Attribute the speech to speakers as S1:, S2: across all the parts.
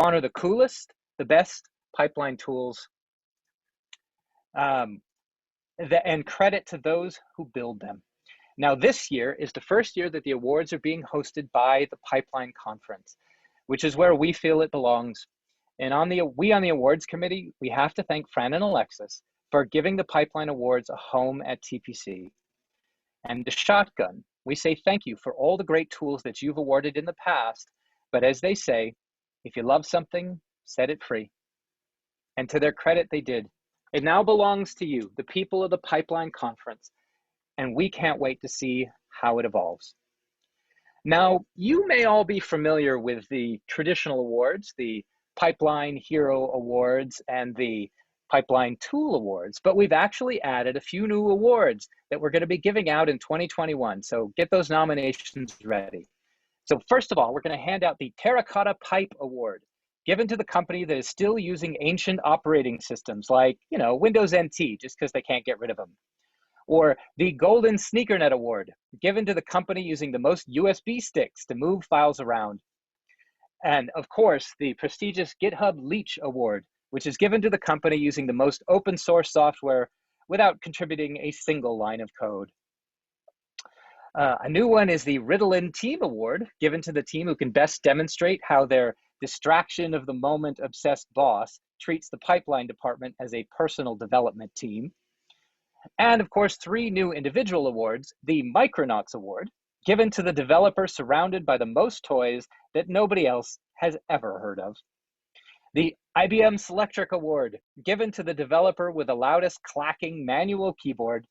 S1: honor the coolest, the best pipeline tools, and credit to those who build them. Now, this year is the first year that the awards are being hosted by the Pipeline Conference, which is where we feel it belongs. And on the awards committee, we have to thank Fran and Alexis for giving the Pipeline Awards a home at TPC. And to Shotgun, we say thank you for all the great tools that you've awarded in the past, but as they say, if you love something, set it free. And to their credit, they did. It now belongs to you, the people of the Pipeline Conference, and we can't wait to see how it evolves. Now, you may all be familiar with the traditional awards, the Pipeline Hero Awards and the Pipeline Tool Awards, but we've actually added a few new awards that we're going to be giving out in 2021. So get those nominations ready. So first of all, we're going to hand out the Terracotta Pipe Award, given to the company that is still using ancient operating systems like, Windows NT, just because they can't get rid of them. Or the Golden Sneakernet Award, given to the company using the most USB sticks to move files around. And of course, the prestigious GitHub Leech Award, which is given to the company using the most open source software without contributing a single line of code. A new one is the Ritalin Team Award, given to the team who can best demonstrate how their distraction of the moment obsessed boss treats the pipeline department as a personal development team. And of course, 3 new individual awards, the Micronauts Award, given to the developer surrounded by the most toys that nobody else has ever heard of. The IBM Selectric Award, given to the developer with the loudest clacking manual keyboard.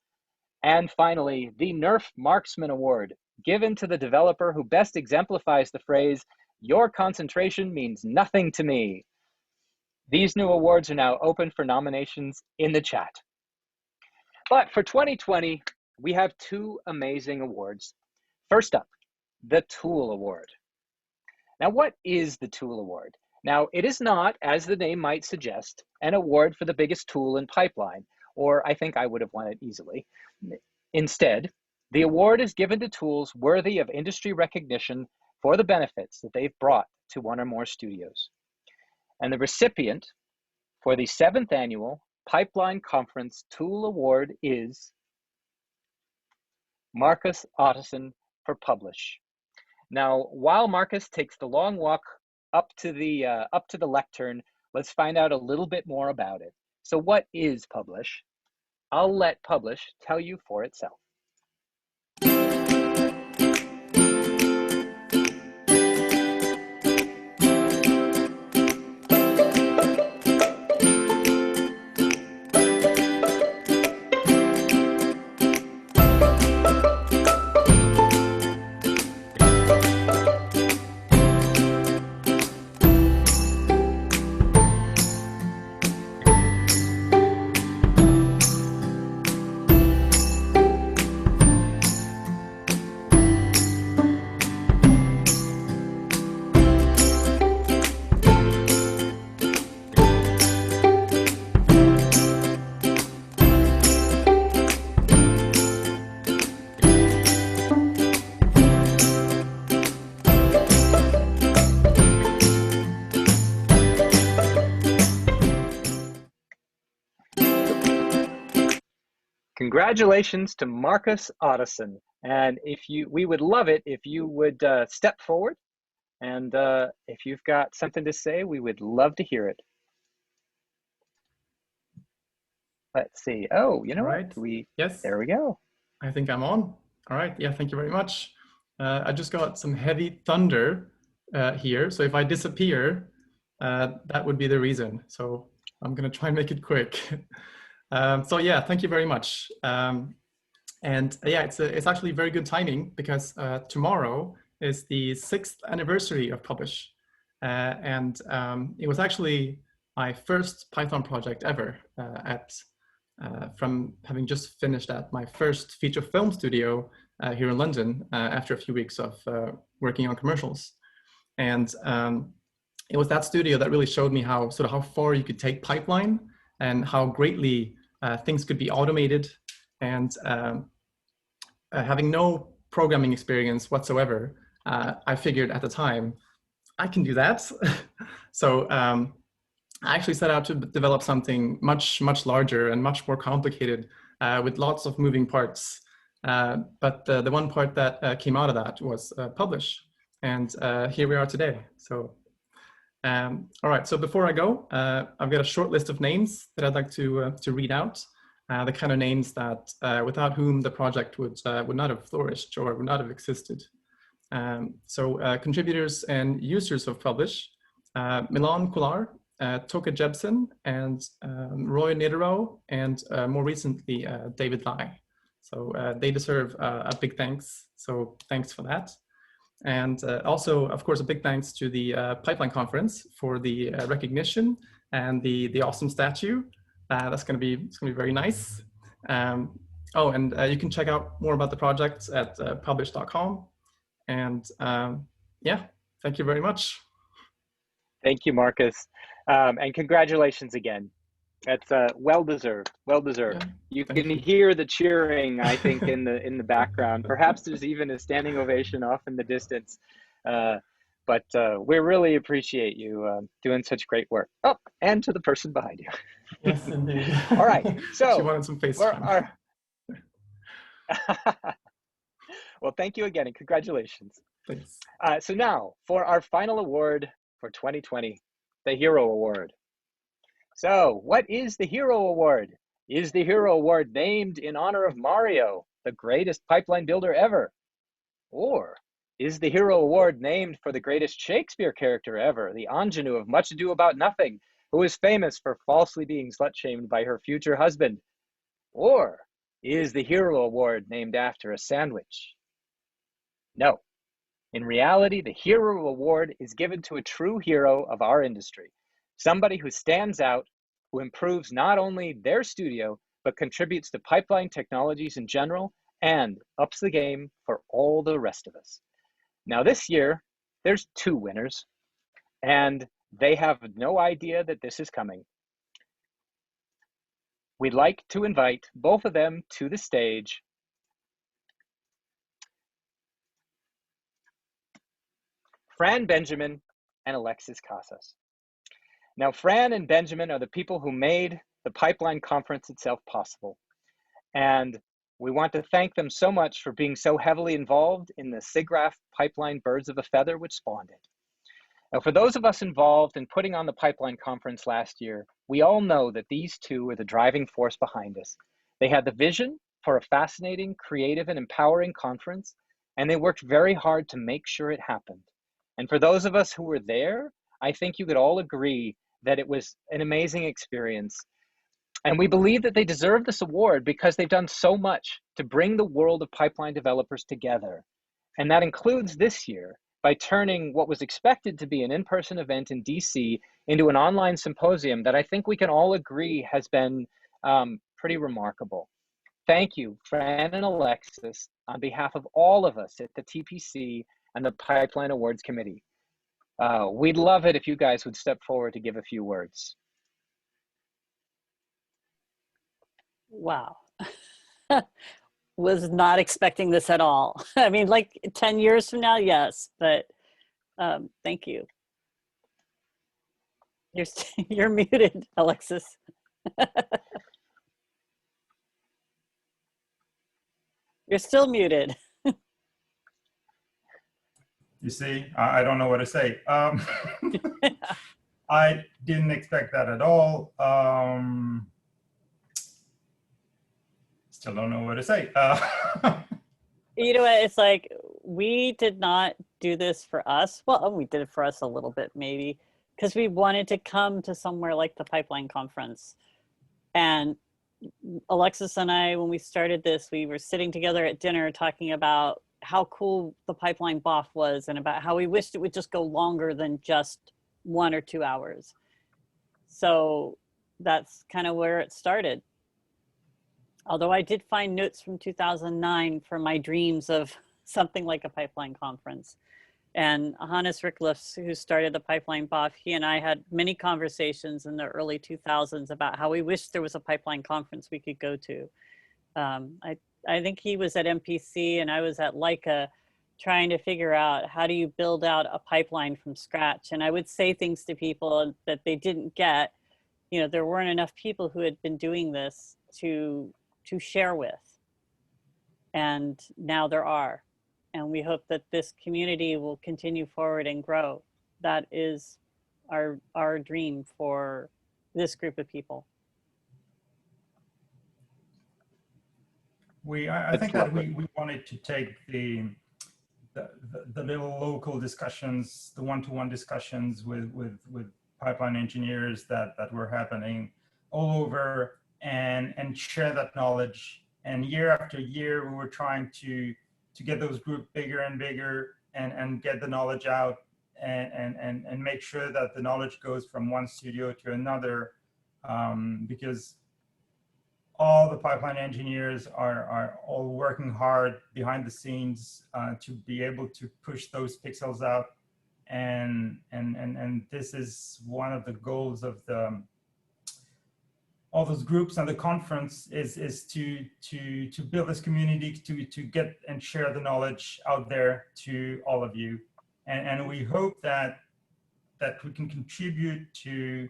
S1: And finally, the Nerf Marksman Award, given to the developer who best exemplifies the phrase, "Your concentration means nothing to me." These new awards are now open for nominations in the chat. But for 2020, we have 2 amazing awards. First up, the Tool Award. Now, what is the Tool Award? Now, it is not, as the name might suggest, an award for the biggest tool in pipeline, or I think I would have won it easily. Instead, the award is given to tools worthy of industry recognition for the benefits that they've brought to one or more studios. And the recipient for the 7th annual Pipeline Conference Tool Award is Marcus Otteson for Publish. Now, while Marcus takes the long walk up to the lectern, let's find out a little bit more about it. So what is Publish? I'll let Publish tell you for itself. Congratulations to Marcus Otteson. And we would love it if you would step forward. And if you've got something to say, we would love to hear it. Let's see. Oh, you know what?
S2: Yes.
S1: There we go.
S2: I think I'm on. All right. Yeah, thank you very much. I just got some heavy thunder here. So if I disappear, that would be the reason. So I'm going to try and make it quick. So yeah, thank you very much. And yeah, it's actually very good timing because tomorrow is the 6th anniversary of Publish. And it was actually my first Python project ever from having just finished at my first feature film studio here in London after a few weeks of working on commercials. And it was that studio that really showed me how far you could take pipeline and how greatly things could be automated. And having no programming experience whatsoever, I figured at the time I can do that. So I actually set out to develop something much larger and much more complicated with lots of moving parts. But the one part that came out of that was publish. And here we are today. So, all right. So before I go, I've got a short list of names that I'd like to read out. The kind of names that without whom the project would not have flourished or would not have existed. So contributors and users of Publish, Milan Kolar, Toke Jebsen, and Roy Nidero, and more recently, David Lai. So they deserve a big thanks. So thanks for that. And also, of course, a big thanks to the Pipeline Conference for the recognition and the awesome statue. It's gonna be very nice. Oh, and you can check out more about the project at publish.com. And yeah, thank you very much.
S1: Thank you, Marcus. And congratulations again. That's well deserved. Well deserved.
S2: Yeah,
S1: You can hear the cheering, I think, in the background. Perhaps there's even a standing ovation off in the distance. But we really appreciate you doing such great work. Oh, and to the person behind you.
S2: Yes, indeed.
S1: All right. So
S2: she wanted some FaceTime.
S1: Well, thank you again, and congratulations.
S2: Thanks.
S1: So now for our final award for 2020, the Hero Award. So what is the Hero Award? Is the Hero Award named in honor of Mario, the greatest pipeline builder ever? Or is the Hero Award named for the greatest Shakespeare character ever, the ingenue of Much Ado About Nothing, who is famous for falsely being slut-shamed by her future husband? Or is the Hero Award named after a sandwich? No. In reality, the Hero Award is given to a true hero of our industry, somebody who stands out, who improves not only their studio, but contributes to pipeline technologies in general and ups the game for all the rest of us. Now this year, there's 2 winners, and they have no idea that this is coming. We'd like to invite both of them to the stage. Fran Benjamin and Alexis Casas. Now, Fran and Benjamin are the people who made the Pipeline Conference itself possible. And we want to thank them so much for being so heavily involved in the SIGGRAPH Pipeline Birds of a Feather, which spawned it. Now, for those of us involved in putting on the Pipeline Conference last year, we all know that these two were the driving force behind us. They had the vision for a fascinating, creative, and empowering conference, and they worked very hard to make sure it happened. And for those of us who were there, I think you could all agree that it was an amazing experience. And we believe that they deserve this award because they've done so much to bring the world of pipeline developers together. And that includes this year by turning what was expected to be an in-person event in DC into an online symposium that I think we can all agree has been pretty remarkable. Thank you, Fran and Alexis, on behalf of all of us at the TPC and the Pipeline Awards Committee. We'd love it if you guys would step forward to give a few words.
S3: Wow. Was not expecting this at all. I mean, like 10 years from now, yes, but thank you. You're muted, Alexis. You're still muted.
S4: You see, I don't know what to say. I didn't expect that at all. Still don't know what to say.
S3: You know what, it's like, we did not do this for us. Well, we did it for us a little bit, maybe, because we wanted to come to somewhere like the Pipeline Conference. And Alexis and I, when we started this, we were sitting together at dinner talking about how cool the Pipeline BOF was and about how we wished it would just go longer than just 1 or 2 hours. So that's kind of where it started. Although I did find notes from 2009 for my dreams of something like a Pipeline Conference. And Hannes Ricklefs, who started the Pipeline BOF, he and I had many conversations in the early 2000s about how we wished there was a Pipeline Conference we could go to. I think he was at MPC and I was at Leica trying to figure out how do you build out a pipeline from scratch. And I would say things to people that they didn't get. You know, there weren't enough people who had been doing this to share with. And now there are. And we hope that this community will continue forward and grow. That is our dream for this group of people.
S4: I think that we wanted to take the little local discussions, the one-to-one discussions with pipeline engineers that were happening all over, and share that knowledge. And year after year, we were trying to get those groups bigger and bigger, and get the knowledge out, and make sure that the knowledge goes from one studio to another, because all the pipeline engineers are all working hard behind the scenes to be able to push those pixels out, and this is one of the goals of all those groups and the conference is to build this community, to get and share the knowledge out there to all of you, and we hope that we can contribute to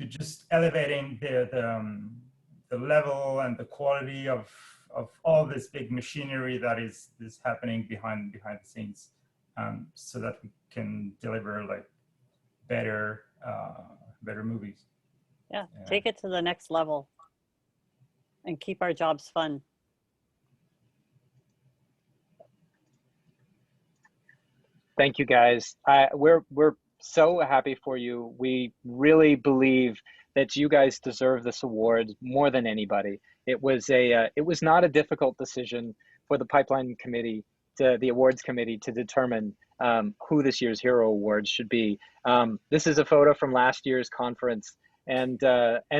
S4: just elevating the level and the quality of all this big machinery that is happening behind the scenes, so that we can deliver like better movies.
S3: Yeah, take it to the next level and keep our jobs fun.
S1: Thank you, guys. We're so happy for you. We really believe that you guys deserve this award more than anybody. It was not a difficult decision for the pipeline committee, the awards committee, to determine who this year's Hero Awards should be. This is a photo from last year's conference, and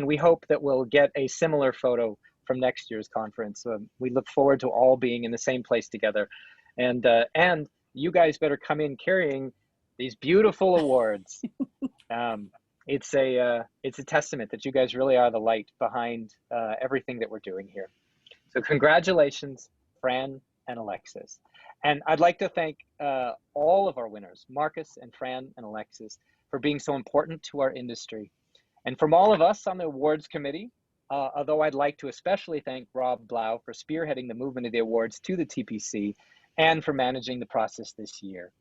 S1: we hope that we'll get a similar photo from next year's conference. We look forward to all being in the same place together, and you guys better come in carrying these beautiful awards. It's a testament that you guys really are the light behind everything that we're doing here. So congratulations, Fran and Alexis. And I'd like to thank all of our winners, Marcus and Fran and Alexis, for being so important to our industry. And from all of us on the awards committee, although I'd like to especially thank Rob Blau for spearheading the movement of the awards to the TPC and for managing the process this year.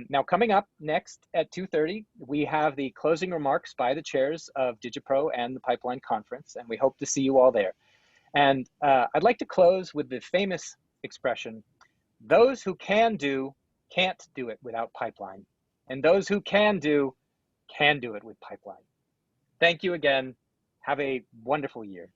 S1: Now, coming up next at 2:30, we have the closing remarks by the chairs of DigiPro and the Pipeline Conference, and we hope to see you all there. And I'd like to close with the famous expression, those who can do, can't do it without Pipeline. And those who can do it with Pipeline. Thank you again. Have a wonderful year.